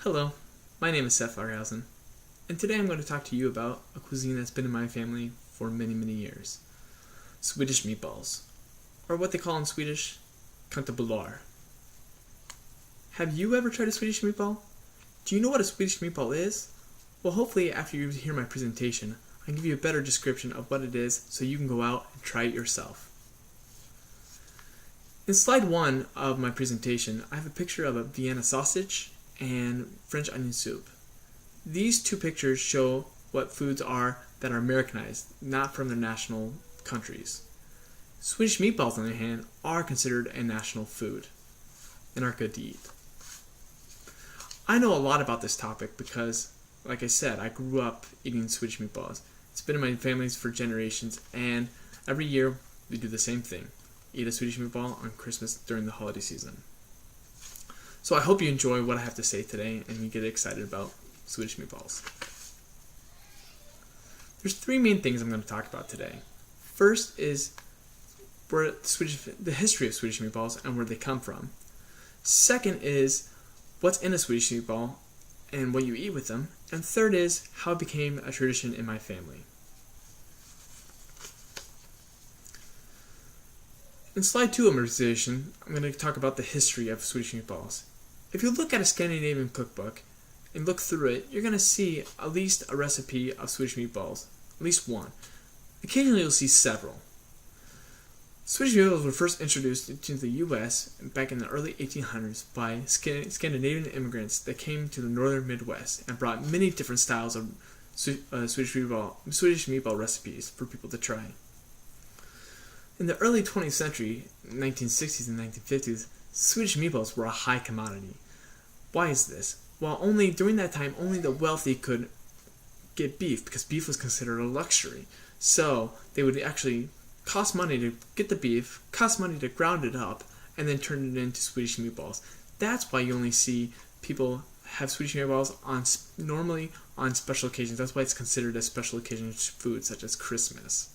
Hello, my name is Seth Larghausen, and today I'm going to talk to you about a cuisine that's been in my family for many, many years. Swedish meatballs, or what they call in Swedish, köttbullar. Have you ever tried a Swedish meatball? Do you know what a Swedish meatball is? Well, hopefully after you hear my presentation, I can give you a better description of what it is so you can go out and try it yourself. In slide 1 of my presentation, I have a picture of a Vienna sausage and French onion soup. These two pictures show what foods are that are Americanized, not from their national countries. Swedish meatballs, on the other hand, are considered a national food and are good to eat. I know a lot about this topic because, like I said, I grew up eating Swedish meatballs. It's been in my family for generations, and every year we do the same thing. Eat a Swedish meatball on Christmas during the holiday season. So I hope you enjoy what I have to say today and you get excited about Swedish meatballs. There's three main things I'm going to talk about today. First is the history of Swedish meatballs and where they come from. Second is what's in a Swedish meatball and what you eat with them. And third is how it became a tradition in my family. In slide 2 of my presentation, I'm going to talk about the history of Swedish meatballs. If you look at a Scandinavian cookbook and look through it, you're going to see at least a recipe of Swedish meatballs, at least one. Occasionally you'll see several. Swedish meatballs were first introduced into the U.S. back in the early 1800s by Scandinavian immigrants that came to the northern Midwest and brought many different styles of Swedish meatball recipes for people to try. In the early 20th century, 1960s and 1950s, Swedish meatballs were a high commodity. Why is this? Well, during that time, only the wealthy could get beef because beef was considered a luxury. So they would actually cost money to get the beef, cost money to ground it up, and then turn it into Swedish meatballs. That's why you only see people have Swedish meatballs normally on special occasions. That's why it's considered a special occasion food, such as Christmas.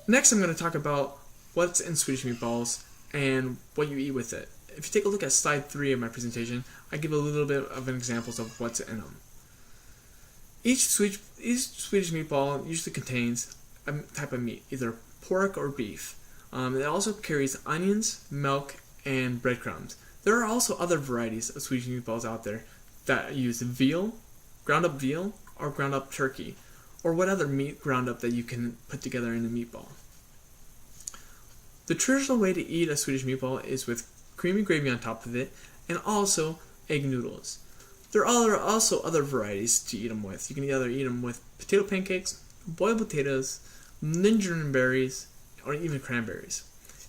Next, I'm going to talk about what's in Swedish meatballs and what you eat with it. If you take a look at slide 3 of my presentation, I give a little bit of examples of what's in them. Each Swedish meatball usually contains a type of meat, either pork or beef. It also carries onions, milk, and breadcrumbs. There are also other varieties of Swedish meatballs out there that use veal, ground up veal, or ground up turkey, or what other meat ground up that you can put together in a meatball. The traditional way to eat a Swedish meatball is with creamy gravy on top of it and also egg noodles. There are also other varieties to eat them with. You can either eat them with potato pancakes, boiled potatoes, lingonberries, or even cranberries.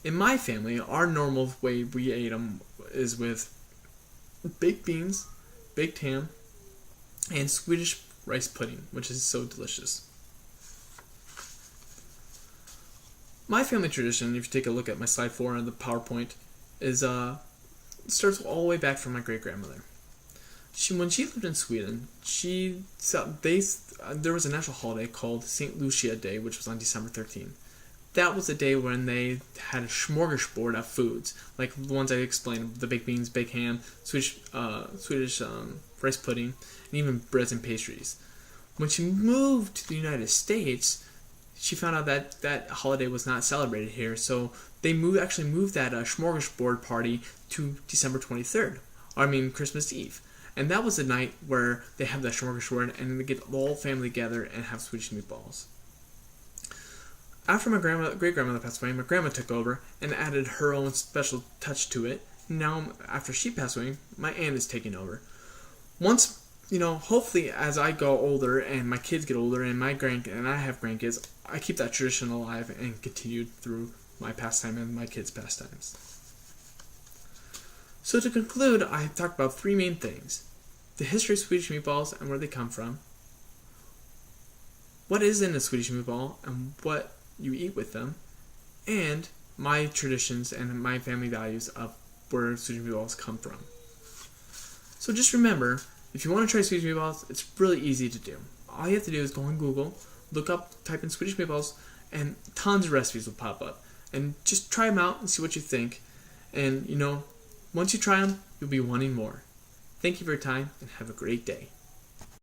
In my family, our normal way we ate them is with baked beans, baked ham, and Swedish rice pudding, which is so delicious. My family tradition, if you take a look at my slide 4 on the PowerPoint, is starts all the way back from my great-grandmother. When she lived in Sweden, there was a national holiday called St. Lucia Day, which was on December 13th. That was the day when they had a smorgasbord of foods, like the ones I explained, the baked beans, baked ham, Swedish rice pudding, and even breads and pastries. When she moved to the United States, she found out that that holiday was not celebrated here, so they actually moved that smorgasbord party to December 23rd, Christmas Eve. And that was the night where they have that smorgasbord and they get the whole family together and have Swedish meatballs. After my great-grandmother passed away, my grandma took over and added her own special touch to it. Now, after she passed away, my aunt is taking over. Hopefully as I go older and my kids get older and I have grandkids, I keep that tradition alive and continue through my pastime and my kids' pastimes. So to conclude, I talked about three main things: the history of Swedish meatballs and where they come from, what is in a Swedish meatball and what you eat with them, and my traditions and my family values of where Swedish meatballs come from. So just remember, if you want to try Swedish meatballs, it's really easy to do. All you have to do is go on Google, type in Swedish meatballs, and tons of recipes will pop up. And just try them out and see what you think. And, Once you try them, you'll be wanting more. Thank you for your time and have a great day.